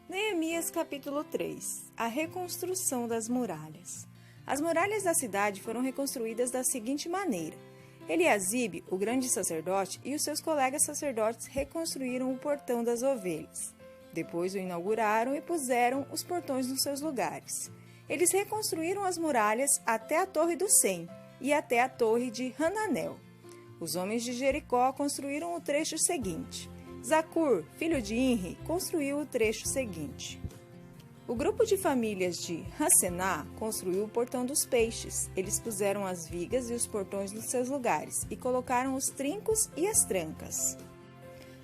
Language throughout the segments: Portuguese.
Neemias capítulo 3. A reconstrução das muralhas. As muralhas da cidade foram reconstruídas da seguinte maneira. Eliasibe, o grande sacerdote, e os seus colegas sacerdotes reconstruíram o portão das ovelhas. Depois o inauguraram e puseram os portões nos seus lugares. Eles reconstruíram as muralhas até a Torre do Sem e até a Torre de Hananel. Os homens de Jericó construíram o trecho seguinte. Zacur, filho de Inri, construiu o trecho seguinte. O grupo de famílias de Hassená construiu o portão dos peixes. Eles puseram as vigas e os portões nos seus lugares e colocaram os trincos e as trancas.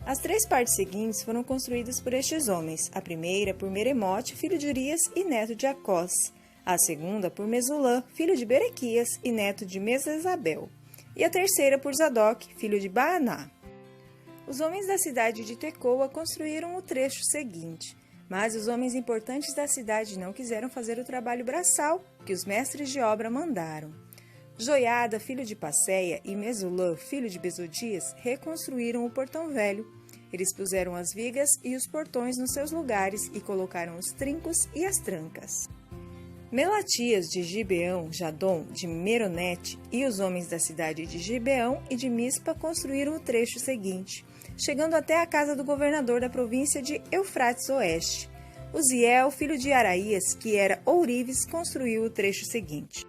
As três partes seguintes foram construídas por estes homens. A primeira por Meremote, filho de Urias e neto de Acós. A segunda por Mesulã, filho de Berequias e neto de Mesesabel. E a terceira por Zadok, filho de Baaná. Os homens da cidade de Tecoa construíram o trecho seguinte, mas os homens importantes da cidade não quiseram fazer o trabalho braçal que os mestres de obra mandaram. Joiada, filho de Passeia, e Mesulã, filho de Besodias, reconstruíram o portão velho. Eles puseram as vigas e os portões nos seus lugares e colocaram os trincos e as trancas. Melatias de Gibeão, Jadom de Meronete e os homens da cidade de Gibeão e de Mispa construíram o trecho seguinte, chegando até a casa do governador da província de Eufrates Oeste. Uziel, filho de Araías, que era ourives, construiu o trecho seguinte.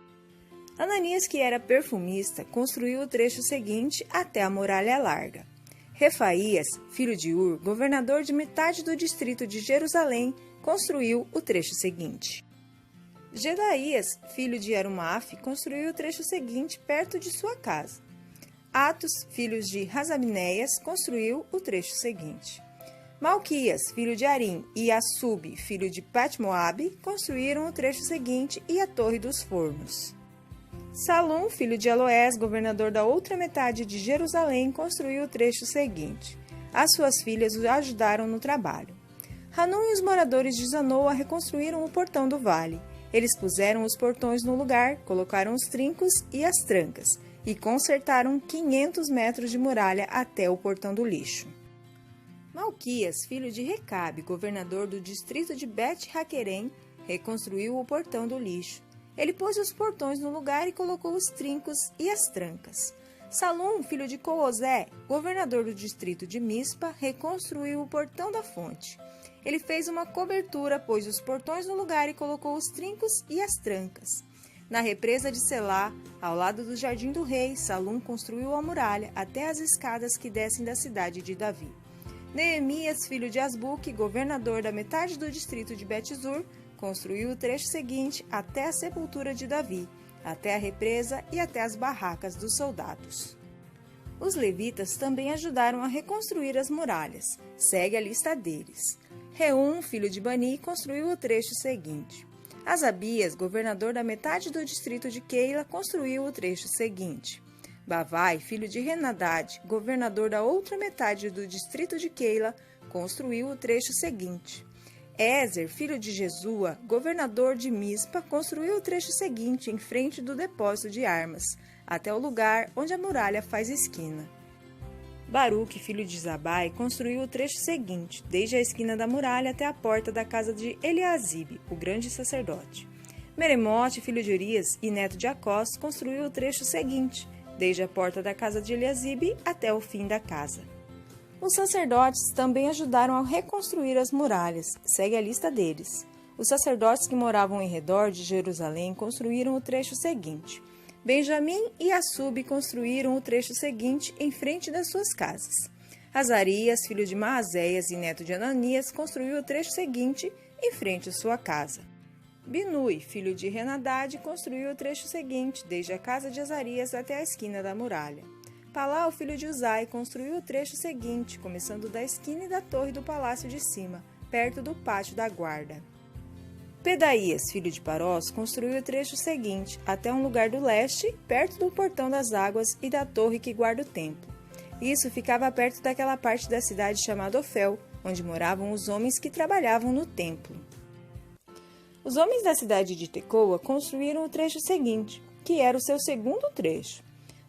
Ananias, que era perfumista, construiu o trecho seguinte até a muralha larga. Refaías, filho de Ur, governador de metade do distrito de Jerusalém, construiu o trecho seguinte. Gedaías, filho de Arumaf, construiu o trecho seguinte perto de sua casa. Atos, filho de Razabneias, construiu o trecho seguinte. Malquias, filho de Arim, e Assub, filho de Patmoabe, construíram o trecho seguinte e a Torre dos Fornos. Salum, filho de Aloés, governador da outra metade de Jerusalém, construiu o trecho seguinte. As suas filhas o ajudaram no trabalho. Hanum e os moradores de Zanoa reconstruíram o portão do vale. Eles puseram os portões no lugar, colocaram os trincos e as trancas, e consertaram 500 metros de muralha até o portão do lixo. Malquias, filho de Recabe, governador do distrito de Bet-Haquerem, reconstruiu o portão do lixo. Ele pôs os portões no lugar e colocou os trincos e as trancas. Salum, filho de Coozé, governador do distrito de Mispa, reconstruiu o portão da fonte. Ele fez uma cobertura, pôs os portões no lugar e colocou os trincos e as trancas. Na represa de Selá, ao lado do jardim do rei, Salum construiu a muralha até as escadas que descem da cidade de Davi. Neemias, filho de Asbuque, governador da metade do distrito de Bet-Zur, construiu o trecho seguinte até a sepultura de Davi, até a represa e até as barracas dos soldados. Os levitas também ajudaram a reconstruir as muralhas. Segue a lista deles. Reum, filho de Bani, construiu o trecho seguinte. Asabias, governador da metade do distrito de Keila, construiu o trecho seguinte. Bavai, filho de Henadad, governador da outra metade do distrito de Keila, construiu o trecho seguinte. Ézer, filho de Jesua, governador de Mispa, construiu o trecho seguinte em frente do depósito de armas, até o lugar onde a muralha faz esquina. Baruque, filho de Zabai, construiu o trecho seguinte, desde a esquina da muralha até a porta da casa de Eliasibe, o grande sacerdote. Meremote, filho de Urias e neto de Acós, construiu o trecho seguinte, desde a porta da casa de Eliasibe até o fim da casa. Os sacerdotes também ajudaram a reconstruir as muralhas. Segue a lista deles. Os sacerdotes que moravam em redor de Jerusalém construíram o trecho seguinte. Benjamim e Assub construíram o trecho seguinte em frente das suas casas. Azarias, filho de Maazéias e neto de Ananias, construiu o trecho seguinte em frente à sua casa. Binui, filho de Henadad, construiu o trecho seguinte, desde a casa de Azarias até a esquina da muralha. Palau, filho de Uzai, construiu o trecho seguinte, começando da esquina e da torre do palácio de cima, perto do pátio da guarda. Pedaías, filho de Parós, construiu o trecho seguinte, até um lugar do leste, perto do portão das águas e da torre que guarda o templo. Isso ficava perto daquela parte da cidade chamada Ofel, onde moravam os homens que trabalhavam no templo. Os homens da cidade de Tecoa construíram o trecho seguinte, que era o seu segundo trecho.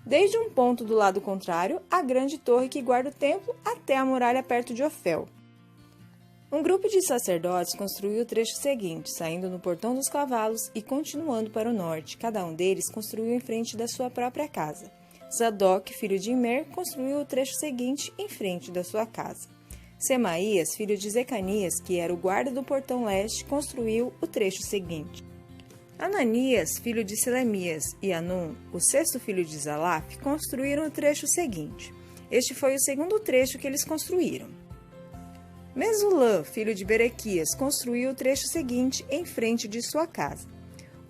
Desde um ponto do lado contrário, a grande torre que guarda o templo até a muralha perto de Ofel. Um grupo de sacerdotes construiu o trecho seguinte, saindo no portão dos cavalos e continuando para o norte. Cada um deles construiu em frente da sua própria casa. Zadok, filho de Imer, construiu o trecho seguinte em frente da sua casa. Semaías, filho de Zecanias, que era o guarda do portão leste, construiu o trecho seguinte. Ananias, filho de Selemias, e Anum, o sexto filho de Zalaf, construíram o trecho seguinte. Este foi o segundo trecho que eles construíram. Mesulã, filho de Berequias, construiu o trecho seguinte em frente de sua casa.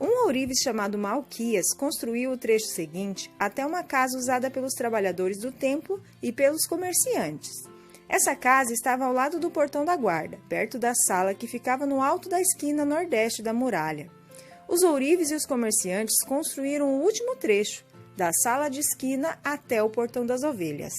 Um ourives chamado Malquias construiu o trecho seguinte até uma casa usada pelos trabalhadores do templo e pelos comerciantes. Essa casa estava ao lado do portão da guarda, perto da sala que ficava no alto da esquina nordeste da muralha. Os ourives e os comerciantes construíram o último trecho, da sala de esquina até o portão das ovelhas.